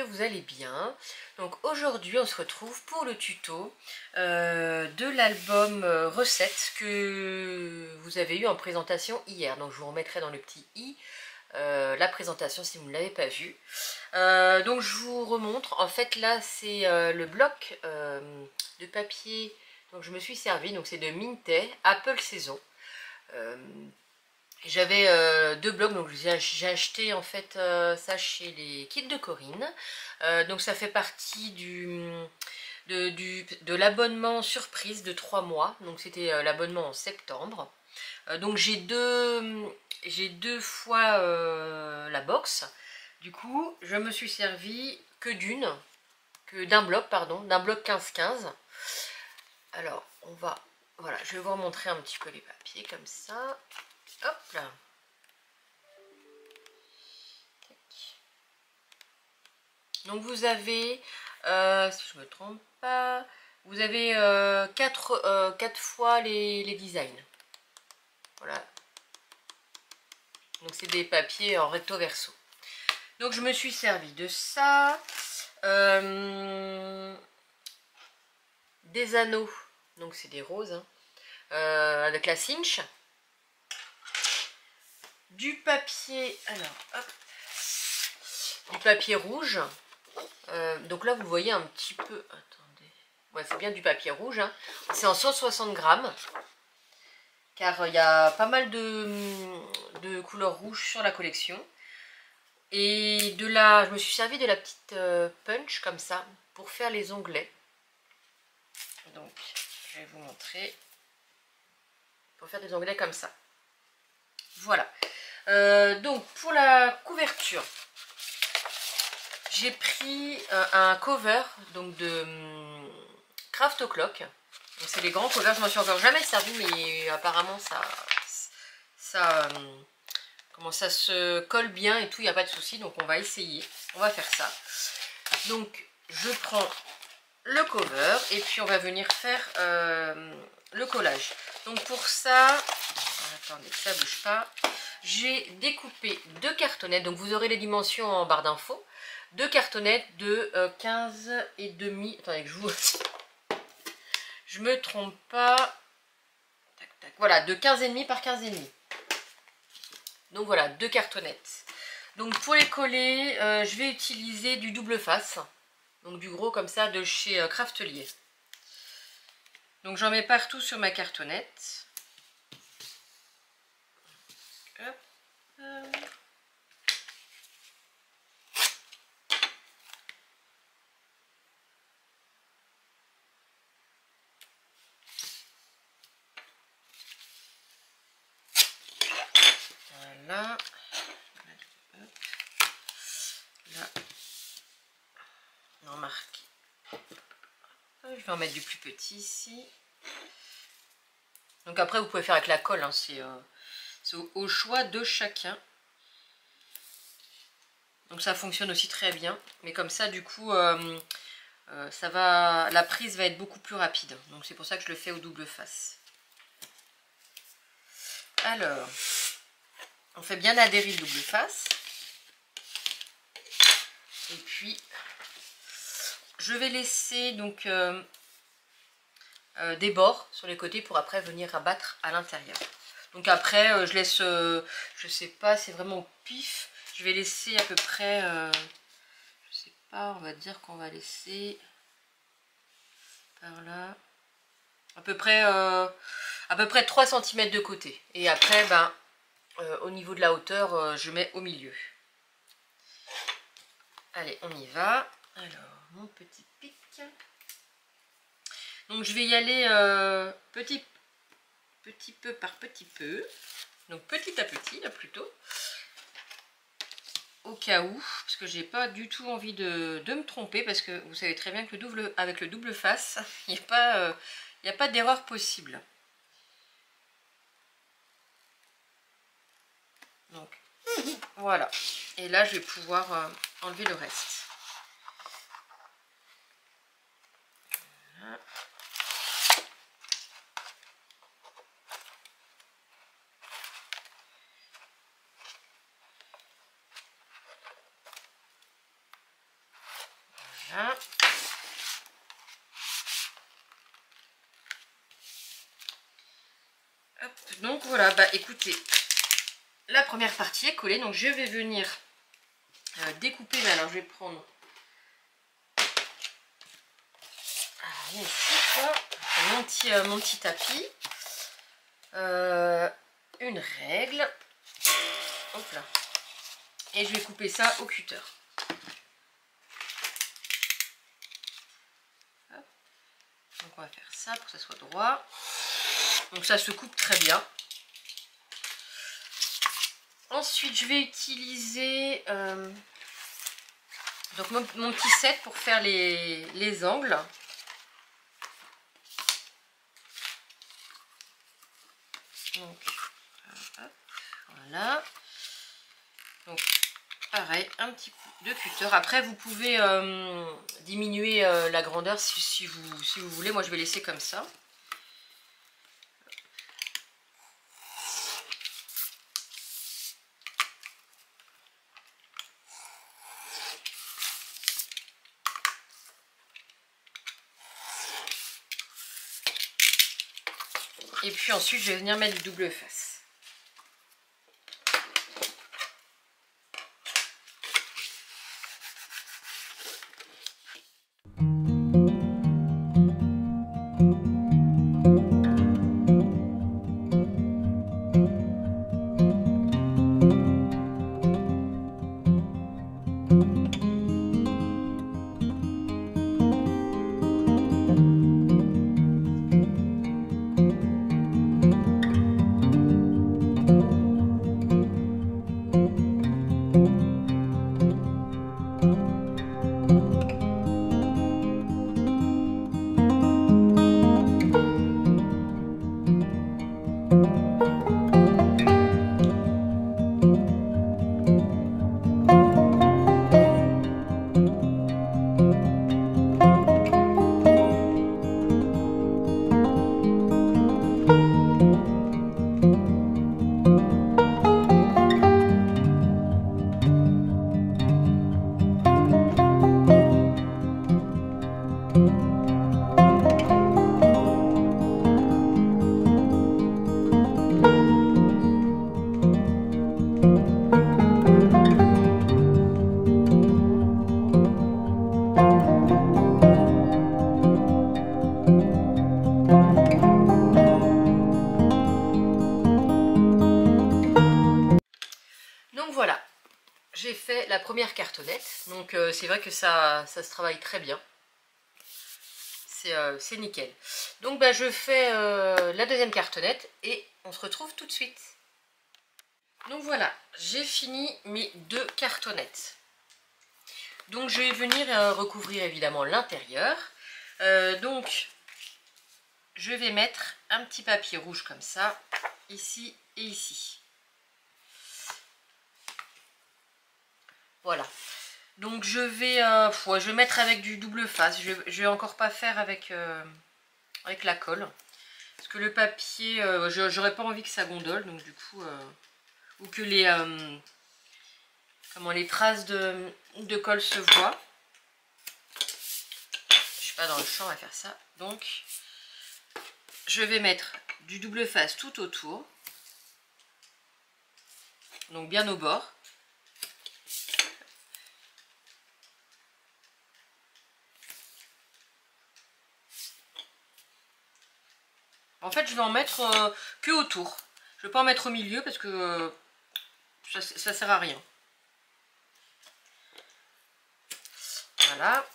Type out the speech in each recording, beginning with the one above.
que vous allez bien. Donc aujourd'hui on se retrouve pour le tuto de l'album recette que vous avez eu en présentation hier. Donc je vous remettrai dans le petit i la présentation si vous ne l'avez pas vue. Donc je vous remontre, en fait là c'est le bloc de papier dont je me suis servi, donc c'est de Mintet Apple Saison. J'avais deux blocs, donc j'ai acheté en fait ça chez les kits de Corinne. Donc ça fait partie de l'abonnement surprise de 3 mois. Donc c'était l'abonnement en septembre. Donc j'ai deux fois la box. Du coup, je me suis servi d'un bloc, pardon, d'un bloc 15-15. Alors, voilà, je vais vous remontrer un petit peu les papiers comme ça. Hop là. Donc vous avez, si je ne me trompe pas, vous avez 4 fois les designs. Voilà. Donc c'est des papiers en recto verso. Donc je me suis servi de ça. Des anneaux. Donc c'est des roses. Hein, avec la cinch. Du papier. Alors, hop. Du papier rouge. Donc là vous voyez un petit peu. Attendez. Ouais, c'est bien du papier rouge. Hein. C'est en 160 grammes. Car il y a pas mal de couleurs rouges sur la collection. Et je me suis servi de la petite punch comme ça pour faire les onglets. Donc je vais vous montrer. Pour faire des onglets comme ça. Voilà. Donc pour la couverture, j'ai pris un cover donc de Craft O'Clock. C'est les grands covers, je m'en suis encore jamais servi, mais apparemment ça se colle bien et tout, il n'y a pas de souci. Donc on va essayer, on va faire ça. Donc je prends le cover et puis on va venir faire le collage. Donc pour ça, attendez, ça bouge pas. J'ai découpé 2 cartonnettes, donc vous aurez les dimensions en barre d'infos. 2 cartonnettes de 15,5. Attendez que je me trompe pas. Tac, tac. Voilà, de 15,5 par 15,5. Donc voilà, 2 cartonnettes. Donc pour les coller, je vais utiliser du double face. Donc du gros comme ça de chez Craftelier. Donc j'en mets partout sur ma cartonnette. Hop. Voilà. Là. Non, marqué. Je vais en mettre du plus petit ici. Donc après vous pouvez faire avec la colle, hein, c'est au choix de chacun. Donc ça fonctionne aussi très bien. Mais comme ça du coup la prise va être beaucoup plus rapide. Donc c'est pour ça que je le fais au double face. Alors, on fait bien adhérer le double face. Et puis je vais laisser donc des bords sur les côtés pour après venir abattre à l'intérieur. Donc après je laisse, je sais pas, c'est vraiment au pif. Je vais laisser à peu près, je sais pas, on va dire qu'on va laisser par là, à peu près 3 cm de côté. Et après, ben, au niveau de la hauteur, je mets au milieu. Allez, on y va. Alors, mon petit pic. Donc je vais y aller petit peu par petit peu. Donc petit à petit, là plutôt. Au cas où, parce que j'ai pas du tout envie de me tromper, parce que vous savez très bien que avec le double face, il n'y a pas d'erreur possible. Donc voilà. Et là je vais pouvoir enlever le reste. Voilà. Voilà. Hop, donc voilà, bah écoutez, la première partie est collée, donc je vais venir découper, mais alors je vais prendre ici, quoi, mon petit tapis, une règle, hop là, et je vais couper ça au cutter. Hop. Donc on va faire ça pour que ça soit droit, donc ça se coupe très bien. Ensuite je vais utiliser donc mon petit set pour faire les angles. Donc, hop, voilà. Donc, pareil, un petit coup de cutter. Après, vous pouvez diminuer la grandeur si vous voulez. Moi, je vais laisser comme ça. Et puis ensuite, je vais venir mettre du double face. J'ai fait la première cartonnette, donc c'est vrai que ça se travaille très bien, c'est nickel. Donc bah, je fais la deuxième cartonnette et on se retrouve tout de suite. Donc voilà, j'ai fini mes 2 cartonnettes. Donc je vais venir recouvrir évidemment l'intérieur. Donc je vais mettre un petit papier rouge comme ça, ici et ici. Voilà. Donc je vais mettre avec du double face. Je vais encore pas faire avec la colle. Parce que le papier, j'aurais pas envie que ça gondole. Donc du coup, ou que les traces de colle se voient. Je suis pas dans le champ à faire ça. Donc je vais mettre du double face tout autour. Donc bien au bord. En fait, je vais en mettre que autour. Je ne vais pas en mettre au milieu parce que ça sert à rien. Voilà.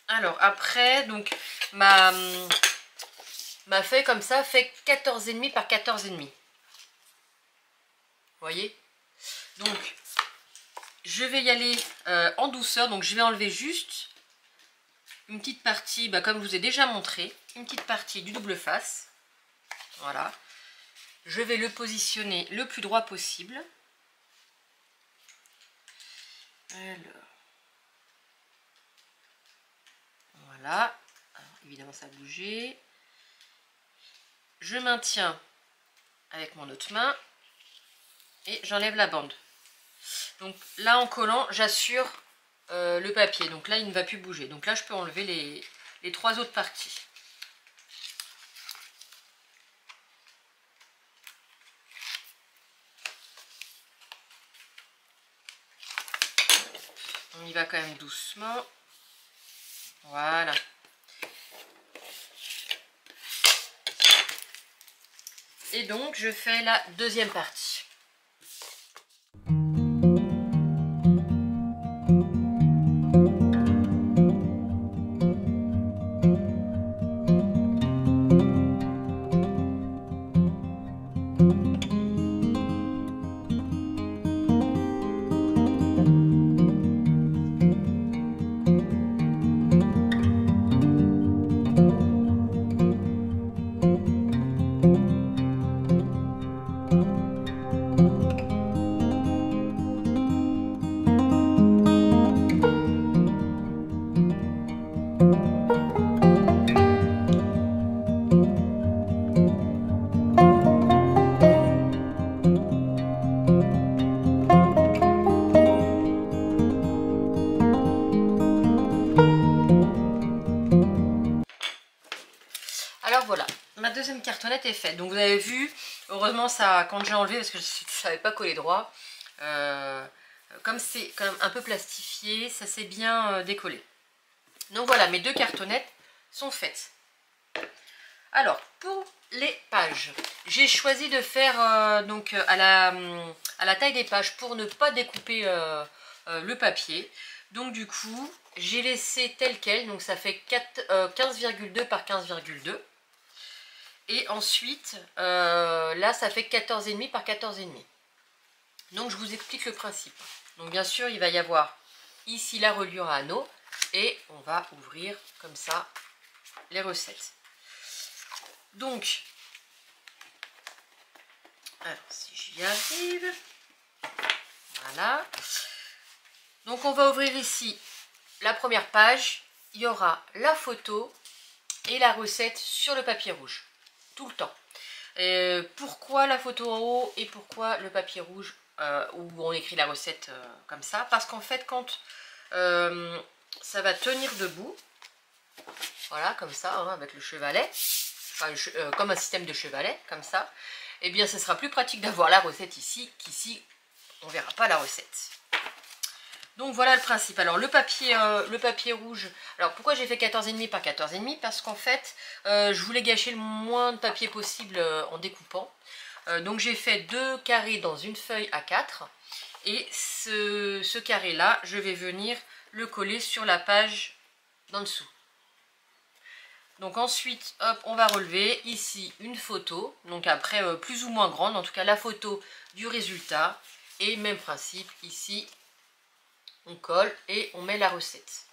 Alors après, donc ma feuille comme ça fait 14,5 par 14,5. Vous voyez? Donc je vais y aller en douceur. Donc je vais enlever juste une petite partie, comme je vous ai déjà montré, une petite partie du double face. Voilà. Je vais le positionner le plus droit possible. Alors. Voilà. Alors, évidemment, ça a bougé. Je maintiens avec mon autre main. Et j'enlève la bande. Donc là, en collant, j'assure le papier. Donc là, il ne va plus bouger. Donc là, je peux enlever les 3 autres parties. On y va quand même doucement. Voilà. Et donc, je fais la deuxième partie. Alors voilà, ma deuxième cartonnette est faite. Donc vous avez vu, heureusement ça, quand j'ai enlevé, parce que je ne savais pas coller droit, comme c'est quand même un peu plastifié, ça s'est bien décollé. Donc voilà, mes 2 cartonnettes sont faites. Alors, pour les pages, j'ai choisi de faire donc à la taille des pages pour ne pas découper le papier. Donc du coup, j'ai laissé tel quel, donc ça fait 15,2 par 15,2. Et ensuite, là, ça fait 14,5 par 14,5. Donc, je vous explique le principe. Donc, bien sûr, il va y avoir ici la reliure à anneaux. Et on va ouvrir comme ça les recettes. Donc, alors, si j'y arrive. Voilà. Donc, on va ouvrir ici la première page. Il y aura la photo et la recette sur le papier rouge. Tout le temps. Pourquoi la photo en haut et pourquoi le papier rouge où on écrit la recette comme ça? Parce qu'en fait, quand ça va tenir debout, voilà, comme ça, hein, avec le chevalet, enfin, comme un système de chevalet, comme ça, et bien, ce sera plus pratique d'avoir la recette ici qu'ici, on ne verra pas la recette. Donc voilà le principe. Alors le papier rouge, alors pourquoi j'ai fait 14,5 par 14,5? Parce qu'en fait, je voulais gâcher le moins de papier possible en découpant. Donc j'ai fait 2 carrés dans une feuille A4. Et ce carré-là, je vais venir le coller sur la page d'en dessous. Donc ensuite, hop, on va relever ici une photo. Donc après, plus ou moins grande, en tout cas la photo du résultat. Et même principe, ici, on colle et on met la recette.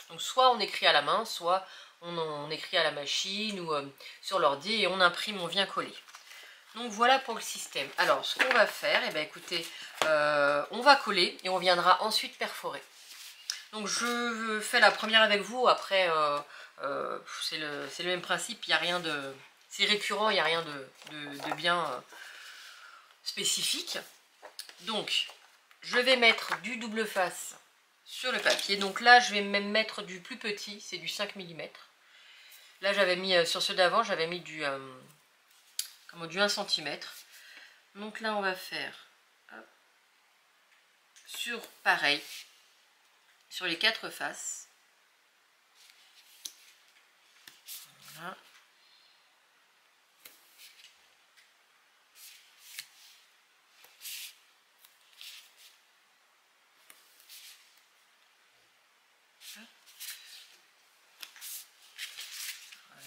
Donc soit on écrit à la main, soit on écrit à la machine ou sur l'ordi et on imprime, on vient coller. Donc voilà pour le système. Alors ce qu'on va faire, eh bien, écoutez, on va coller et on viendra ensuite perforer. Donc je fais la première avec vous, après c'est le même principe, il n'y a rien de... C'est récurrent, il n'y a rien de bien spécifique. Donc je vais mettre du double face sur le papier. Donc là, je vais même mettre du plus petit, c'est du 5 mm. Là, j'avais mis, sur ceux d'avant, j'avais mis du 1 cm. Donc là, on va faire, hop, pareil, sur les 4 faces. Voilà.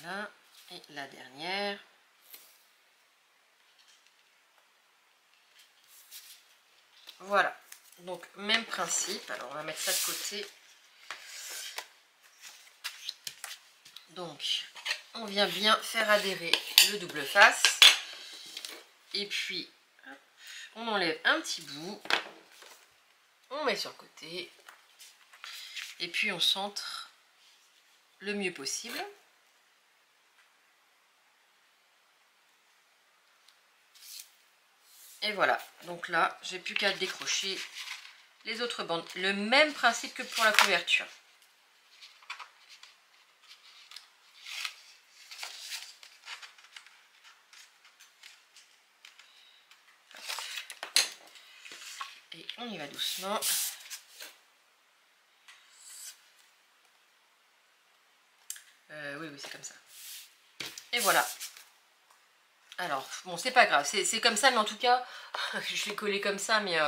Voilà, et la dernière. Voilà, donc même principe. Alors on va mettre ça de côté. Donc on vient bien faire adhérer le double face. Et puis hop, on enlève un petit bout. On met sur le côté. Et puis on centre le mieux possible. Et voilà, donc là, j'ai plus qu'à décrocher les autres bandes. Le même principe que pour la couverture. Et on y va doucement. Oui, c'est comme ça. Et voilà. Alors, bon, c'est pas grave, c'est comme ça, mais en tout cas, je l'ai collé comme ça, mais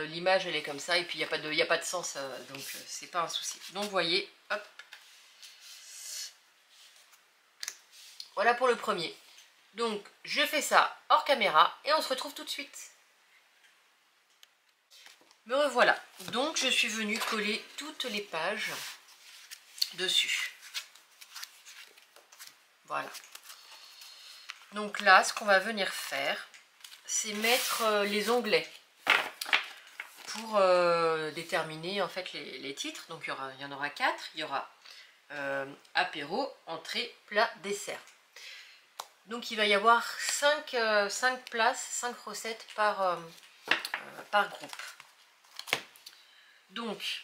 l'image, elle est comme ça, et puis il n'y a pas de sens, donc c'est pas un souci. Donc, vous voyez, hop. Voilà pour le premier. Donc, je fais ça hors caméra, et on se retrouve tout de suite. Me revoilà. Donc, je suis venue coller toutes les pages dessus. Voilà. Donc là, ce qu'on va venir faire, c'est mettre les onglets pour déterminer en fait les titres. Donc il y en aura 4. Il y aura apéro, entrée, plat, dessert. Donc il va y avoir 5 places, 5 recettes par groupe. Donc,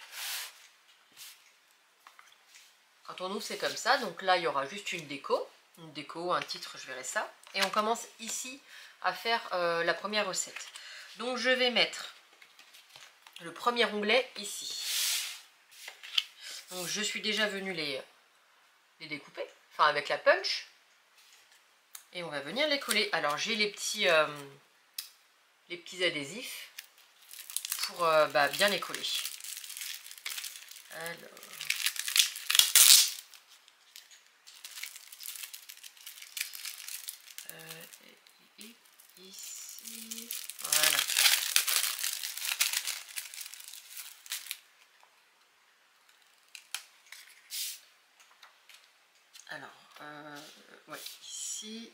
quand on ouvre, c'est comme ça. Donc là, il y aura juste une déco, un titre, je verrai ça. Et on commence ici à faire la première recette. Donc je vais mettre le premier onglet ici. Donc je suis déjà venue les découper, enfin avec la punch. Et on va venir les coller. Alors j'ai les petits adhésifs pour bien les coller. Alors... ici, voilà. Alors, ouais, ici.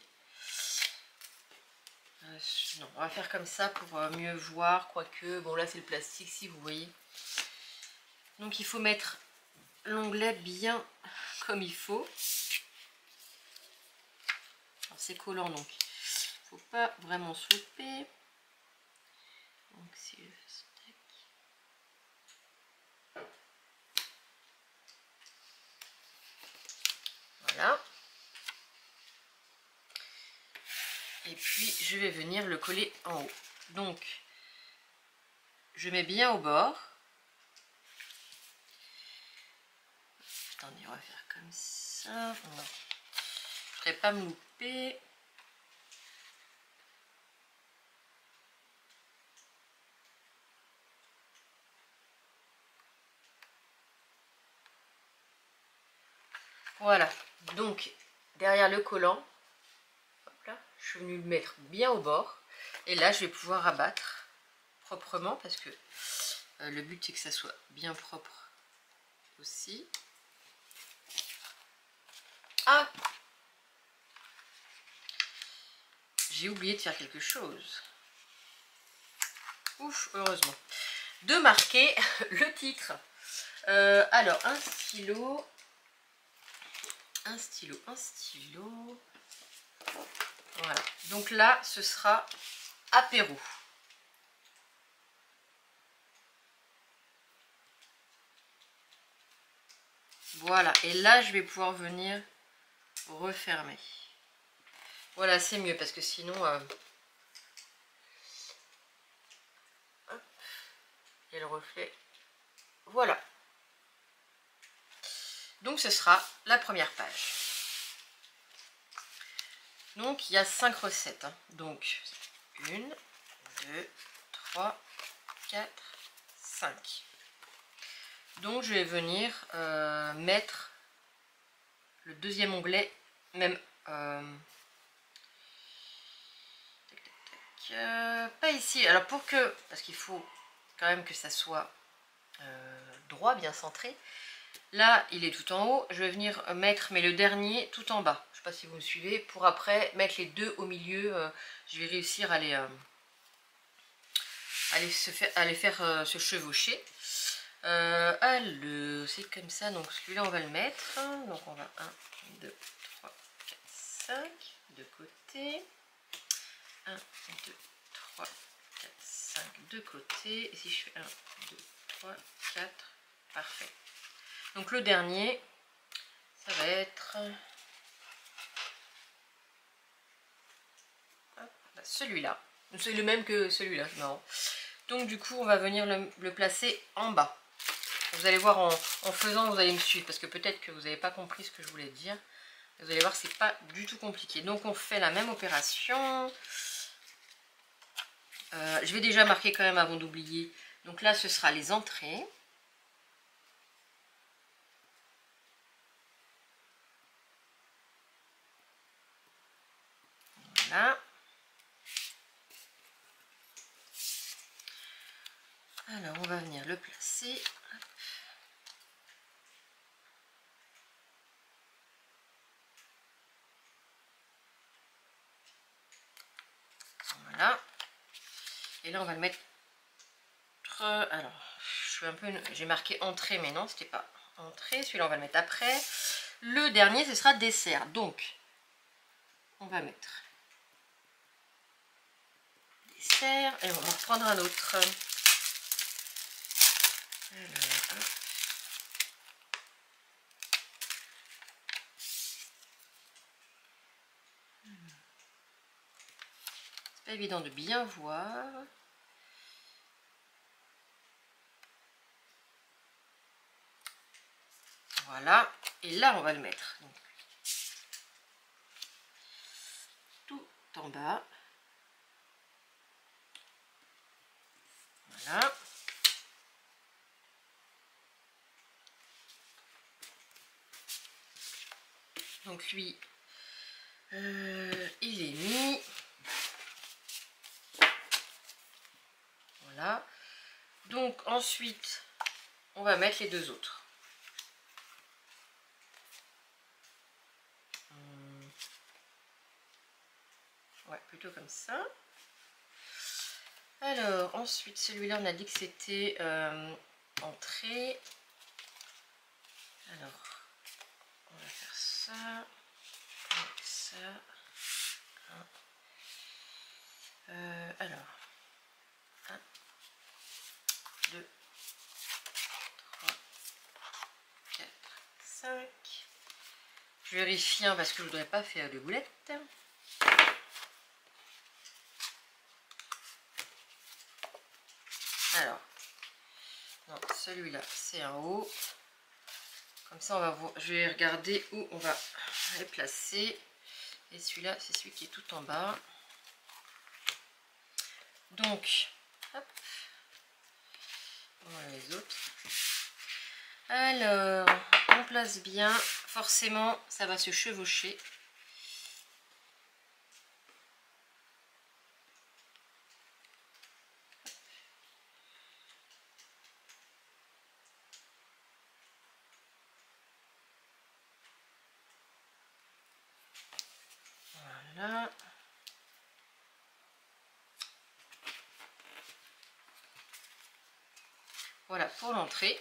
Non, on va faire comme ça pour mieux voir, quoique, bon là c'est le plastique si vous voyez. Donc il faut mettre l'onglet bien comme il faut. C'est collant donc il ne faut pas vraiment souper. Donc si je fais stack. Voilà. Et puis je vais venir le coller en haut. Donc je mets bien au bord. Attendez, on va faire comme ça. Non. Je ne ferai pas me louper. Voilà, donc derrière le collant, hop là, je suis venue le mettre bien au bord. Et là, je vais pouvoir abattre proprement parce que le but c'est que ça soit bien propre aussi. Ah! J'ai oublié de faire quelque chose. Ouf, heureusement. De marquer le titre. Alors, un stylo. Voilà. Donc là, ce sera apéro. Voilà. Et là, je vais pouvoir venir refermer. Voilà, c'est mieux parce que sinon... hop, il y a le reflet. Voilà. Donc ce sera la première page. Donc il y a 5 recettes. Hein. Donc 1, 2, 3, 4, 5. Donc je vais venir mettre le deuxième onglet, même pas ici. Alors pour que, parce qu'il faut quand même que ça soit droit, bien centré. Là, il est tout en haut. Je vais venir mettre, mais le dernier, tout en bas. Je ne sais pas si vous me suivez. Pour après, mettre les deux au milieu. Je vais réussir à les faire se chevaucher. C'est comme ça. Donc, celui-là, on va le mettre. Donc, on va 1, 2, 3, 4, 5. De côté. 1, 2, 3, 4, 5 de côté. Et si je fais 1, 2, 3, 4, parfait. Donc le dernier, ça va être celui-là. C'est le même que celui-là, c'est marrant. Donc du coup, on va venir le placer en bas. Vous allez voir en faisant, vous allez me suivre, parce que peut-être que vous n'avez pas compris ce que je voulais dire. Vous allez voir, c'est pas du tout compliqué. Donc on fait la même opération. Je vais déjà marquer quand même avant d'oublier. Donc là, ce sera les entrées. Voilà. Alors, on va venir le placer. Voilà. Et là, on va le mettre... Alors, je suis un peu... J'ai marqué entrée, mais non, c'était pas entrée. Celui-là, on va le mettre après. Le dernier, ce sera dessert. Donc, on va mettre dessert. Et on va en reprendre un autre. Alors, hop. C'est pas évident de bien voir. Voilà. Et là, on va le mettre. Donc, tout en bas. Voilà. Donc lui, il est mis. Voilà. Donc ensuite, on va mettre les deux autres. Ouais, plutôt comme ça. Alors, ensuite, celui-là, on a dit que c'était entrée. Alors, on va faire ça. Et ça. Alors, 1, 2, 3, 4, 5. Je vérifie parce que je ne voudrais pas faire de boulettes. Alors, non, celui-là, c'est en haut. Comme ça, on va voir. Je vais regarder où on va les placer. Et celui-là, c'est celui qui est tout en bas. Donc, hop. Voilà les autres. Alors, on place bien. Forcément, ça va se chevaucher. Voilà. Voilà pour l'entrée.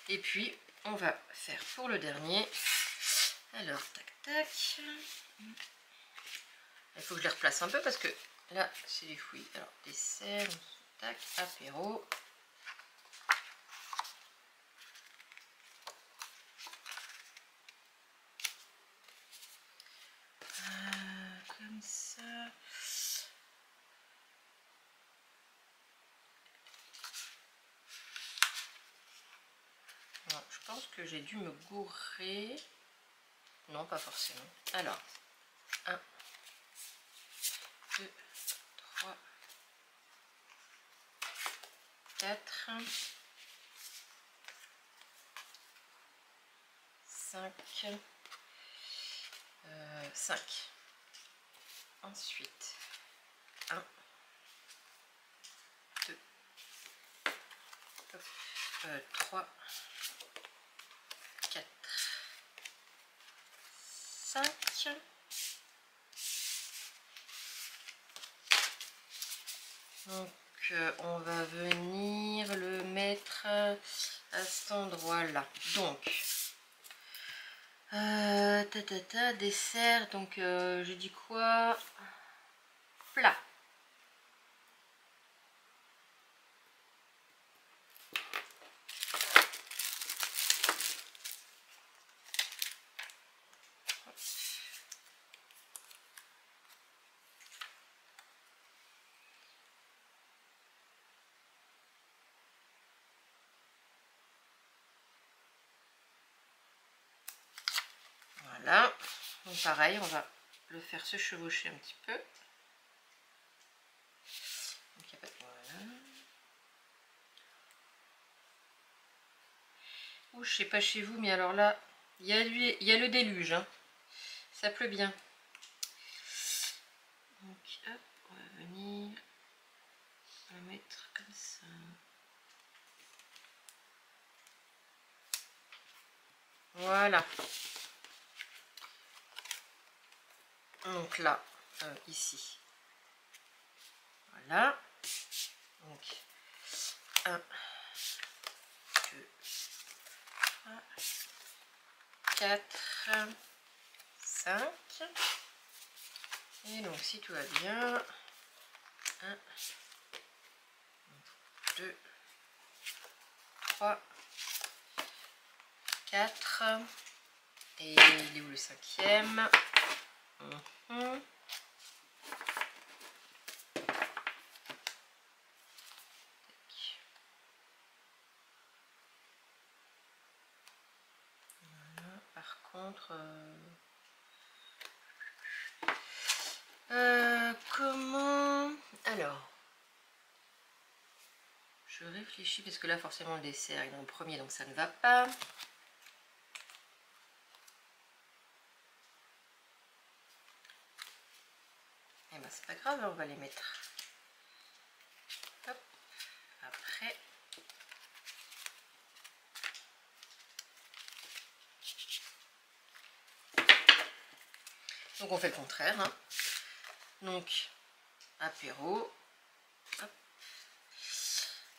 Et puis, on va faire pour le dernier. Alors, tac, tac. Il faut que je les replace un peu parce que là, c'est les fruits. Alors, dessert, tac, apéro. Comme ça. Non, je pense que j'ai dû me gourer. Non, pas forcément. Alors, 1, 2, 3, 4, 5, 5. Ensuite, 1, 2, 3, 4, 5. Donc, on va venir le mettre à cet endroit-là. Donc, dessert. Donc, je dis quoi? Plat. Voilà. Donc pareil, on va le faire se chevaucher un petit peu. Donc, il y a pas de... Voilà. Ou je sais pas chez vous, mais alors là, il y a le déluge. Hein. Ça pleut bien. Donc hop, on va venir le mettre comme ça. Voilà. Donc là, ici. Voilà. Donc 1, 2, 3, 4, 5. Et donc si tout va bien, 1, 2, 3, 4. Et il est où le 5e? Voilà. Par contre, comment... Alors, je réfléchis parce que là forcément le dessert est dans le premier, donc ça ne va pas. Eh ben c'est pas grave, on va les mettre. Hop, après. Donc on fait le contraire. Hein. Donc apéro. Hop.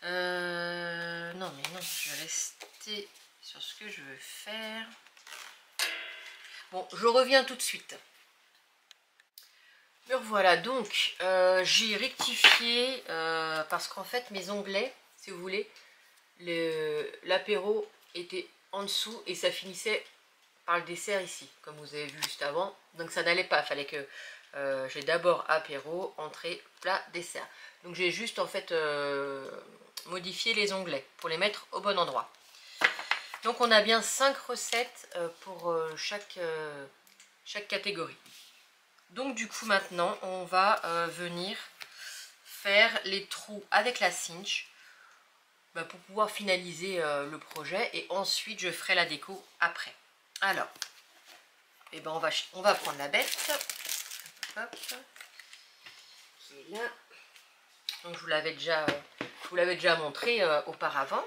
Non mais non, je vais rester sur ce que je veux faire. Bon, je reviens tout de suite. Me revoilà, donc j'ai rectifié parce qu'en fait mes onglets, si vous voulez, l'apéro était en dessous et ça finissait par le dessert ici, comme vous avez vu juste avant. Donc ça n'allait pas, il fallait que j'ai d'abord apéro, entrée, plat, dessert. Donc j'ai juste en fait modifié les onglets pour les mettre au bon endroit. Donc on a bien 5 recettes pour chaque catégorie. Donc du coup maintenant on va venir faire les trous avec la cinch pour pouvoir finaliser le projet et ensuite je ferai la déco après. Alors, eh ben on va prendre la bête. Hop, qui est là. Donc je vous l'avais déjà montré auparavant.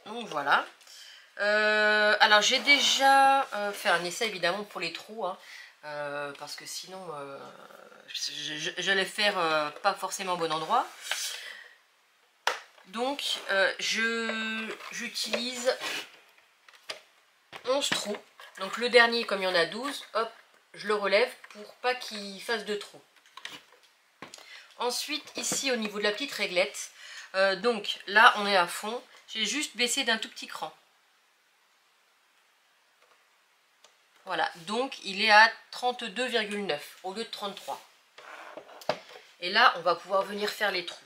Donc voilà. Alors j'ai déjà fait un essai évidemment pour les trous, hein, parce que sinon j'allais faire pas forcément au bon endroit. Donc j'utilise 11 trous. Donc le dernier, comme il y en a 12, hop, je le relève pour pas qu'il fasse de trous. Ensuite ici au niveau de la petite réglette, donc là on est à fond, j'ai juste baissé d'un tout petit cran. Voilà, donc il est à 32,9 au lieu de 33. Et là, on va pouvoir venir faire les trous.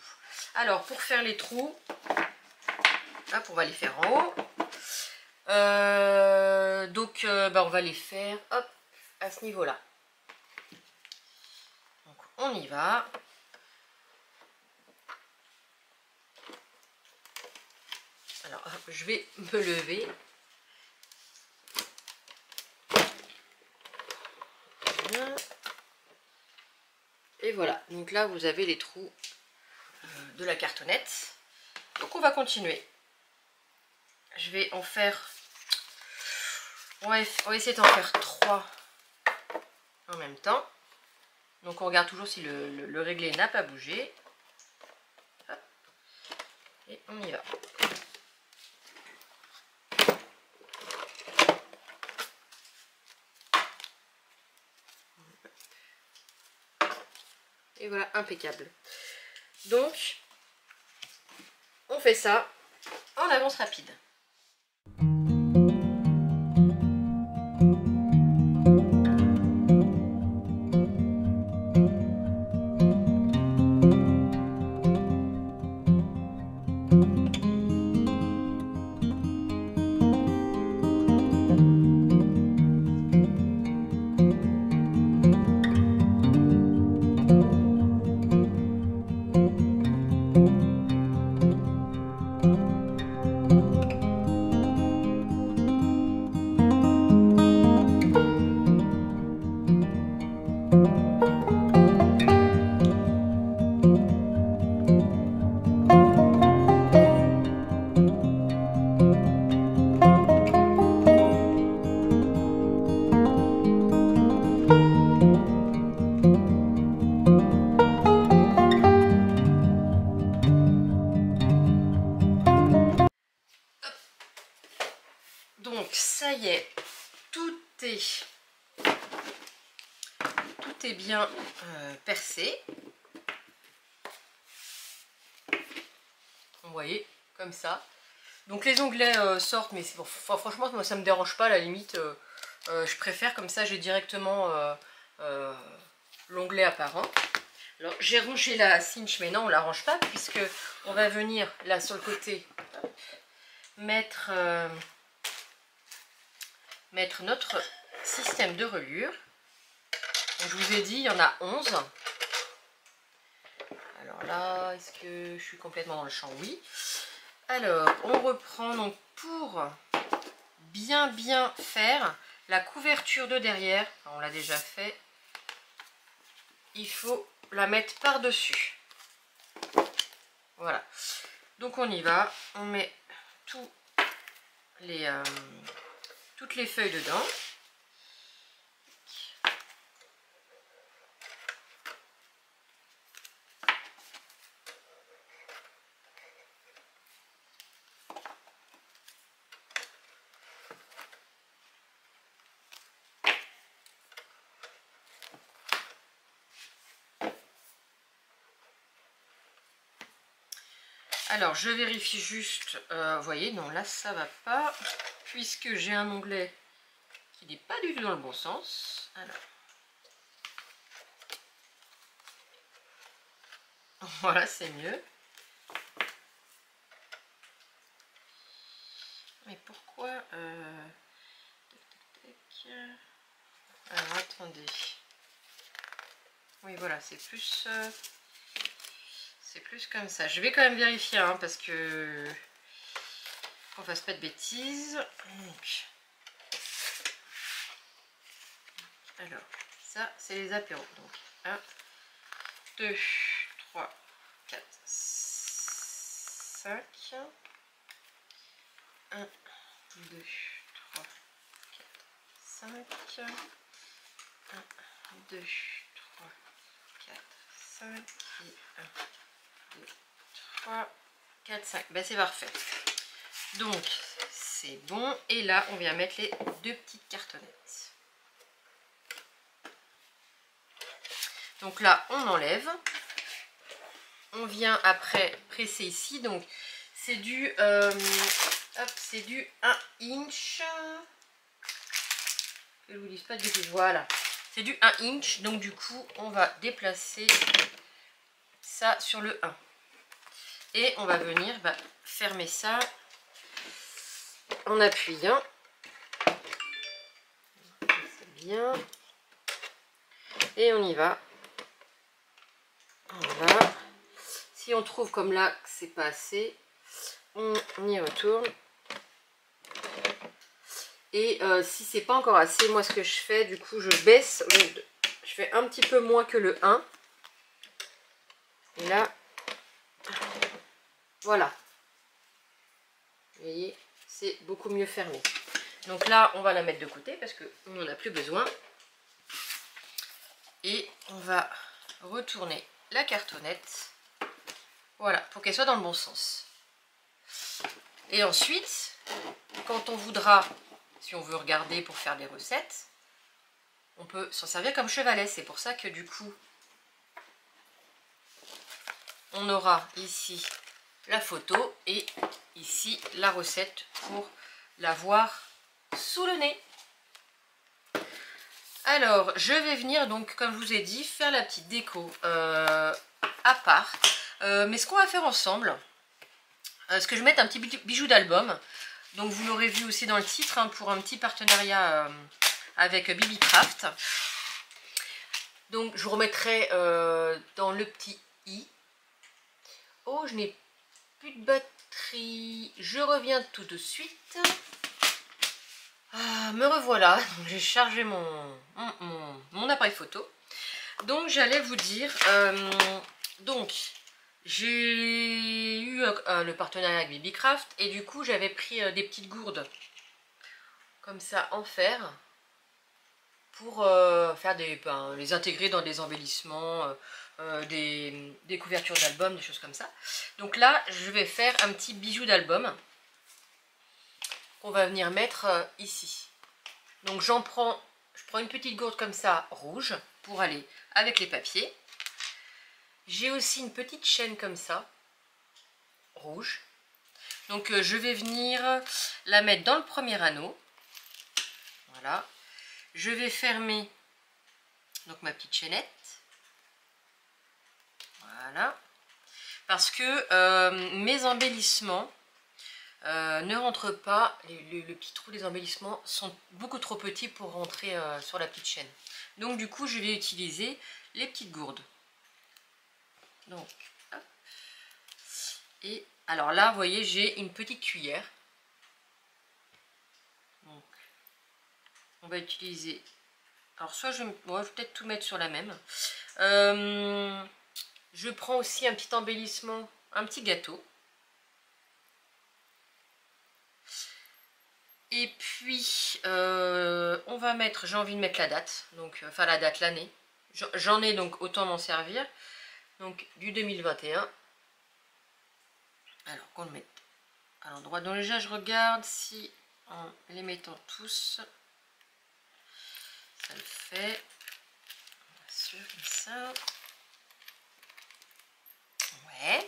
Alors, pour faire les trous, hop, on va les faire en haut. On va les faire hop, à ce niveau-là. Donc, on y va. Alors, hop, je vais me lever. Et voilà, donc là vous avez les trous de la cartonnette. Donc on va continuer. Je vais en faire, on va essayer d'en faire 3 en même temps. Donc on regarde toujours si le réglé n'a pas bougé. Hop. Et on y va. Et voilà, impeccable. Donc, on fait ça en avance rapide. y est, tout est bien percé. Vous voyez, comme ça. Donc les onglets sortent, mais bon, franchement, moi ça me dérange pas, à la limite, je préfère comme ça, j'ai directement l'onglet apparent. Alors j'ai rangé la cinch, mais non, on la range pas, puisque on va venir là sur le côté mettre notre système de reliure. Donc, je vous ai dit, il y en a 11. Alors là, est-ce que je suis complètement dans le champ? Oui. Alors, on reprend donc pour bien faire la couverture de derrière. On l'a déjà fait. Il faut la mettre par-dessus. Voilà. Donc on y va. On met toutes les feuilles dedans. Alors je vérifie juste, vous voyez, non là ça va pas, puisque j'ai un onglet qui n'est pas du tout dans le bon sens. Alors, voilà, c'est mieux. Mais pourquoi alors attendez. Oui voilà, c'est plus comme ça. Je vais quand même vérifier hein, parce que qu'on fasse pas de bêtises. Donc, alors ça c'est les apéros. Donc 1, 2, 3, 4, 5. 1, 2, 3, 4, 5. 1, 2, 3, 4, 5. Et 1, 2, 3, 4, 5. Ben, c'est parfait. Donc, c'est bon. Et là, on vient mettre les deux petites cartonnettes. Donc là, on enlève. On vient après presser ici. Donc, c'est du, c'est du 1 inch. Que je vous dise pas de bêtises. Voilà. C'est du 1 inch. Donc, du coup, on va déplacer ça sur le 1. Et on va venir fermer ça en appuyant. C'est bien. Et on y va. Voilà. Si on trouve comme là que c'est pas assez, on y retourne. Et si c'est pas encore assez, moi ce que je fais, du coup je baisse. Je fais un petit peu moins que le 1. Et là, voilà. Vous voyez, c'est beaucoup mieux fermé. Donc là, on va la mettre de côté parce qu'on n'en a plus besoin. Et on va retourner la cartonnette. Voilà, pour qu'elle soit dans le bon sens. Et ensuite, quand on voudra, si on veut regarder pour faire des recettes, on peut s'en servir comme chevalet. C'est pour ça que du coup, on aura ici la photo et ici la recette pour la voir sous le nez. Alors, je vais venir donc, comme je vous ai dit, faire la petite déco à part. Mais ce qu'on va faire ensemble, c'est que je vais mettre un petit bijou d'album. Donc vous l'aurez vu aussi dans le titre, hein, pour un petit partenariat avec BB Craft. Donc je vous remettrai dans le petit i. Oh, je n'ai plus de batterie. Je reviens tout de suite. Me revoilà. J'ai chargé mon appareil photo. Donc j'allais vous dire, donc j'ai eu le partenariat avec BB Craft et du coup j'avais pris des petites gourdes comme ça en fer pour faire les intégrer dans des embellissements, des couvertures d'albums, des choses comme ça. Donc là je vais faire un petit bijou d'album. qu'on va venir mettre ici. Donc je prends une petite gourde comme ça, rouge, pour aller avec les papiers. J'ai aussi une petite chaîne comme ça, rouge. Donc je vais venir la mettre dans le premier anneau. Voilà. Je vais fermer donc ma petite chaînette. Voilà. Parce que mes embellissements ne rentrent pas, le petit trou des embellissements sont beaucoup trop petits pour rentrer sur la petite chaîne. Donc du coup je vais utiliser les petites gourdes. Donc, hop. Et alors là, vous voyez, j'ai une petite cuillère. Donc, on va utiliser... Alors soit je vais peut-être tout mettre sur la même. Je prends aussi un petit embellissement, un petit gâteau. Et puis, on va mettre, j'ai envie de mettre la date, donc, enfin la date, l'année. J'en ai donc autant m'en servir. Donc du 2021. Alors qu'on le mette à l'endroit. Donc déjà je regarde si en les mettant tous, ça le fait. Bien sûr, comme ça. Ouais.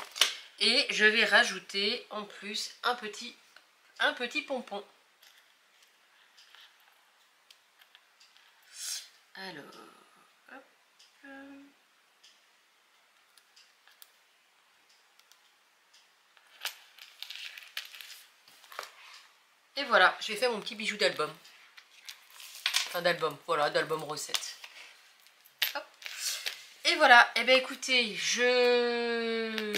Et je vais rajouter en plus un petit pompon. Alors, hop. Et voilà, j'ai fait mon petit bijou d'album. Enfin d'album, voilà, d'album recette. Hop. Et voilà, et bien écoutez, je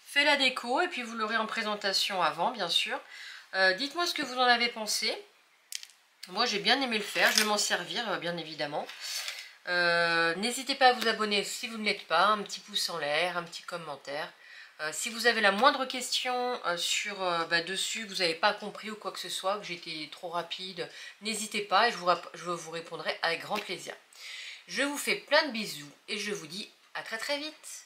fais la déco et puis vous l'aurez en présentation avant, bien sûr. Dites-moi ce que vous en avez pensé. Moi j'ai bien aimé le faire, je vais m'en servir bien évidemment. N'hésitez pas à vous abonner si vous ne l'êtes pas, un petit pouce en l'air, un petit commentaire. Si vous avez la moindre question sur dessus, que vous n'avez pas compris ou quoi que ce soit, que j'ai été trop rapide, n'hésitez pas et je vous répondrai avec grand plaisir. Je vous fais plein de bisous et je vous dis à très très vite.